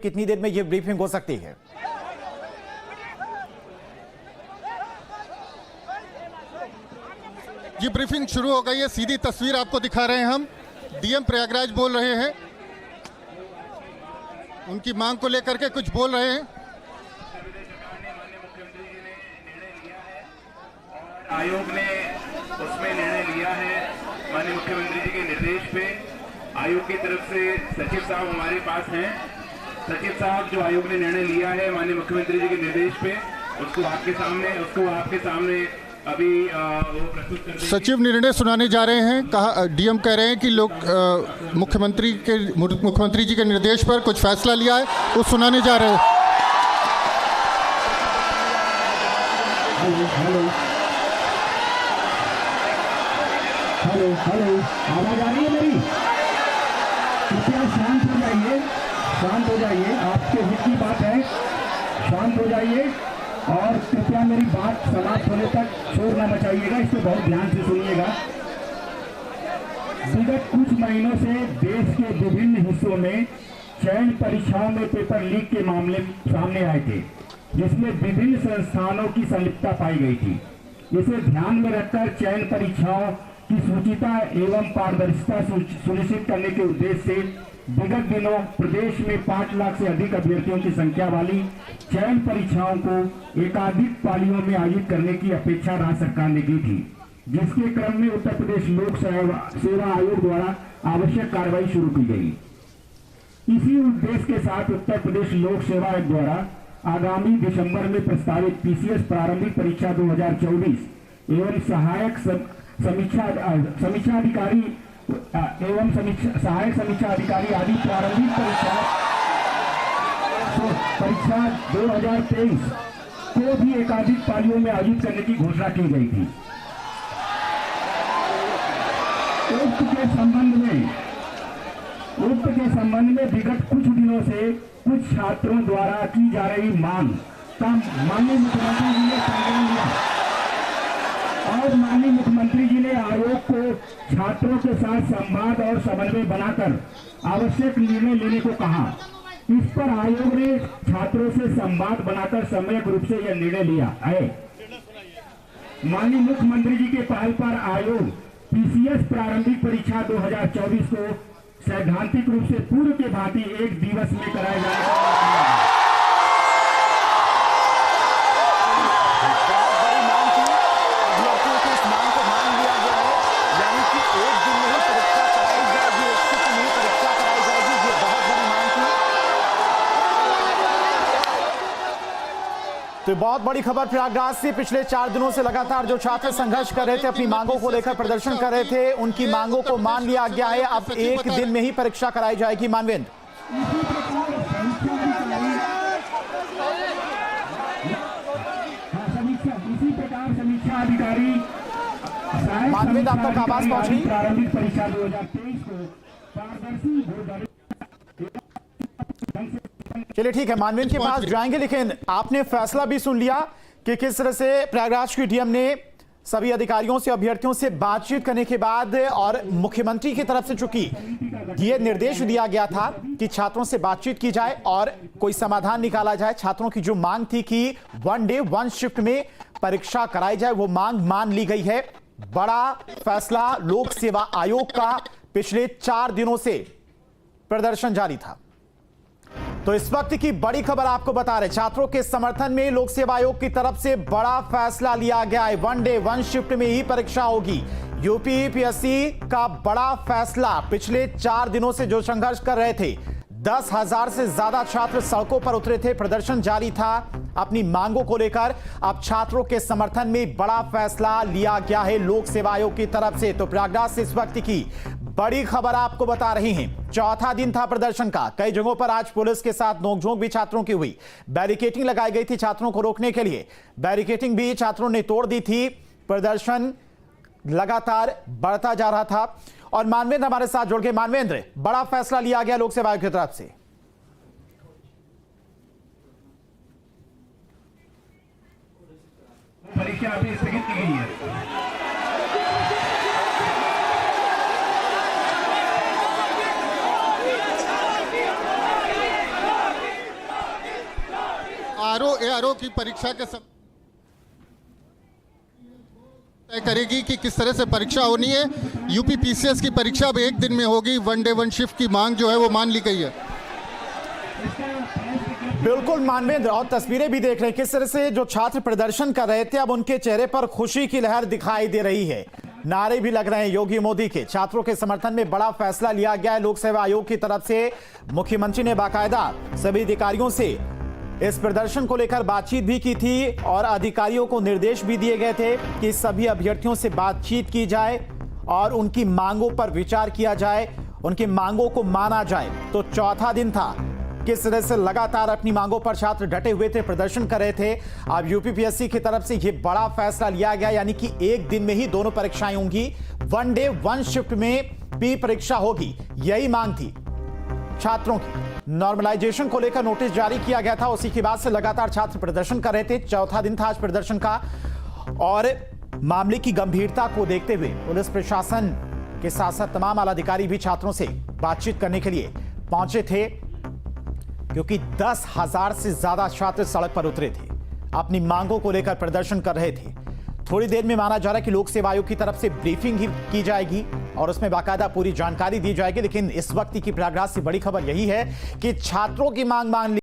कितनी देर में यह ब्रीफिंग हो सकती है? ये ब्रीफिंग शुरू हो गई है। सीधी तस्वीर आपको दिखा रहे हैं हम। डीएम प्रयागराज बोल रहे हैं, उनकी मांग को लेकर के कुछ बोल रहे हैं। आयोग ने उसमें निर्णय लिया है माननीय मुख्यमंत्री जी के निर्देश पे। आयोग की तरफ से सचिव साहब हमारे पास हैं। सचिव साहब जो आयोग ने निर्णय लिया है माननीय मुख्यमंत्री जी के निर्देश पे, उसको आपके सामने अभी वो प्रस्तुत कर देंगे। सचिव निर्णय सुनाने जा रहे हैं। कहा डीएम कह रहे हैं कि लोग मुख्यमंत्री जी के निर्देश पर कुछ फैसला लिया है, वो सुनाने जा रहे हैं। हेलो, आवाज आ रही है मेरी? कृपया शांत हो जाइए, आपके हित की बात है। शांत हो जाइए और कृपया मेरी बात समाप्त होने तक शोर न मचाइएगा, इसको बहुत ध्यान से सुनिएगा। विगत कुछ महीनों से देश के विभिन्न हिस्सों में चयन परीक्षाओं में पेपर लीक के मामले सामने आए थे, जिसमें विभिन्न संस्थानों की संलिप्तता पाई गई थी। इसे ध्यान में रखकर चयन परीक्षाओं की सूचिता एवं पारदर्शिता सुनिश्चित करने के उद्देश्य से विगत दिनों प्रदेश में 5 लाख से अधिक अभ्यर्थियों की संख्या वाली चयन परीक्षाओं को एकाधिक पालियों में आयोजित करने की अपेक्षा राज्य सरकार ने की थी, जिसके क्रम में उत्तर प्रदेश लोक सेवा आयोग द्वारा आवश्यक कार्रवाई शुरू की गई। इसी उद्देश्य के साथ उत्तर प्रदेश लोक सेवा आयोग द्वारा आगामी दिसंबर में प्रस्तावित पीसीएस प्रारंभिक परीक्षा 2024 एवं सहायक समीक्षा अधिकारी एवं सहायक समीक्षा अधिकारी आदि प्रारंभिक परीक्षा 2023 को भी एकाधिक पालियों में आयोजित करने की घोषणा की गई थी। उक्त के संबंध में विगत कुछ दिनों से कुछ छात्रों द्वारा की जा रही मांग का माननीय मुख्यमंत्री जी ने संज्ञान लिया और माननीय मुख्यमंत्री जी ने आयोग को छात्रों के साथ संवाद और समन्वय बनाकर आवश्यक निर्णय लेने को कहा। इस पर आयोग ने छात्रों से संवाद बनाकर सम्यक रूप से यह निर्णय लिया है। माननीय मुख्यमंत्री जी के पहल पर आयोग पीसीएस प्रारंभिक परीक्षा 2024 को सैद्धांतिक रूप से पूर्व के भांति एक दिवस में कराया जाएगा। तो बहुत बड़ी खबर प्रयागराज से। पिछले 4 दिनों से लगातार जो छात्र संघर्ष कर रहे थे, अपनी मांगों को लेकर प्रदर्शन कर रहे थे, उनकी मांगों को मान लिया गया है। अब एक दिन में ही परीक्षा कराई जाएगी। मानवेंद्र, मानवेंद्र, आप तक आवाज पहुंच रही? प्रारंभिक परीक्षा 2023 को पारदर्शी चलिए ठीक है, मानवेंद्र के पास जाएंगे, लेकिन आपने फैसला भी सुन लिया कि किस तरह से प्रयागराज की डीएम ने सभी अधिकारियों से, अभ्यर्थियों से बातचीत करने के बाद और मुख्यमंत्री की तरफ से चूंकि ये निर्देश दिया गया था कि छात्रों से बातचीत की जाए और कोई समाधान निकाला जाए। छात्रों की जो मांग थी कि 1 डे 1 शिफ्ट में परीक्षा कराई जाए, वो मांग मान ली गई है। बड़ा फैसला लोक सेवा आयोग का। पिछले 4 दिनों से प्रदर्शन जारी था। तो इस वक्त की बड़ी खबर आपको बता रहे, छात्रों के समर्थन में लोक सेवा आयोग की तरफ से बड़ा फैसला लिया गया है। 1 डे 1 शिफ्ट में ही परीक्षा होगी। यूपीपीएससी का बड़ा फैसला। पिछले 4 दिनों से जो संघर्ष कर रहे थे, 10,000 से ज्यादा छात्र सड़कों पर उतरे थे, प्रदर्शन जारी था अपनी मांगों को लेकर। अब छात्रों के समर्थन में बड़ा फैसला लिया गया है लोक सेवा आयोग की तरफ से। तो प्रयागराज से इस वक्त की बड़ी खबर आपको बता रही हैं। चौथा दिन था प्रदर्शन का। कई जगहों पर आज पुलिस के साथ नोकझोंक भी छात्रों की हुई। बैरिकेडिंग लगाई गई थी छात्रों को रोकने के लिए। बैरिकेडिंग भी छात्रों ने तोड़ दी थी। प्रदर्शन लगातार बढ़ता जा रहा था। और मानवेंद्र हमारे साथ जुड़ गए। मानवेंद्र, बड़ा फैसला लिया गया लोक सेवा आयोग की तरफ से। परीक्षा अभी स्थगित की गई है। एआरओ की परीक्षा के समय तय करेगी कि किस तरह से परीक्षा होनी है। यूपी पीसीएस की परीक्षा अब एक दिन में होगी। 1 डे 1 शिफ्ट की मांग जो है वो मान ली गई है। बिल्कुल मानवेंद्र, और तस्वीरें भी देख रहे हैं किस तरह से जो छात्र प्रदर्शन कर रहे थे अब उनके चेहरे पर खुशी की लहर दिखाई दे रही है। नारे भी लग रहे हैं योगी मोदी के। छात्रों के समर्थन में बड़ा फैसला लिया गया है लोक सेवा आयोग की तरफ से। मुख्यमंत्री ने बाकायदा सभी अधिकारियों से इस प्रदर्शन को लेकर बातचीत भी की थी और अधिकारियों को निर्देश भी दिए गए थे कि सभी अभ्यर्थियों से बातचीत की जाए और उनकी मांगों पर विचार किया जाए, उनकी मांगों को माना जाए। तो चौथा दिन था। किस तरह से लगातार अपनी मांगों पर छात्र डटे हुए थे, प्रदर्शन कर रहे थे। अब यूपीपीएससी की तरफ से यह बड़ा फैसला लिया गया, यानी कि एक दिन में ही दोनों परीक्षाएं होंगी। 1 डे 1 शिफ्ट में पी परीक्षा होगी, यही मांग थी छात्रों की। नॉर्मलाइजेशन को लेकर नोटिस जारी किया गया था, उसी के बाद से लगातार छात्र प्रदर्शन कर रहे थे। चौथा दिन था आज प्रदर्शन का और मामले की गंभीरता को देखते हुए पुलिस प्रशासन के साथ साथ तमाम आला अधिकारी भी छात्रों से बातचीत करने के लिए पहुंचे थे, क्योंकि 10,000 से ज्यादा छात्र सड़क पर उतरे थे, अपनी मांगों को लेकर प्रदर्शन कर रहे थे। थोड़ी देर में माना जा रहा है कि लोक सेवा आयोग की तरफ से ब्रीफिंग ही की जाएगी और उसमें बाकायदा पूरी जानकारी दी जाएगी। लेकिन इस वक्त की प्रयागराज से बड़ी खबर यही है कि छात्रों की मांग मान ली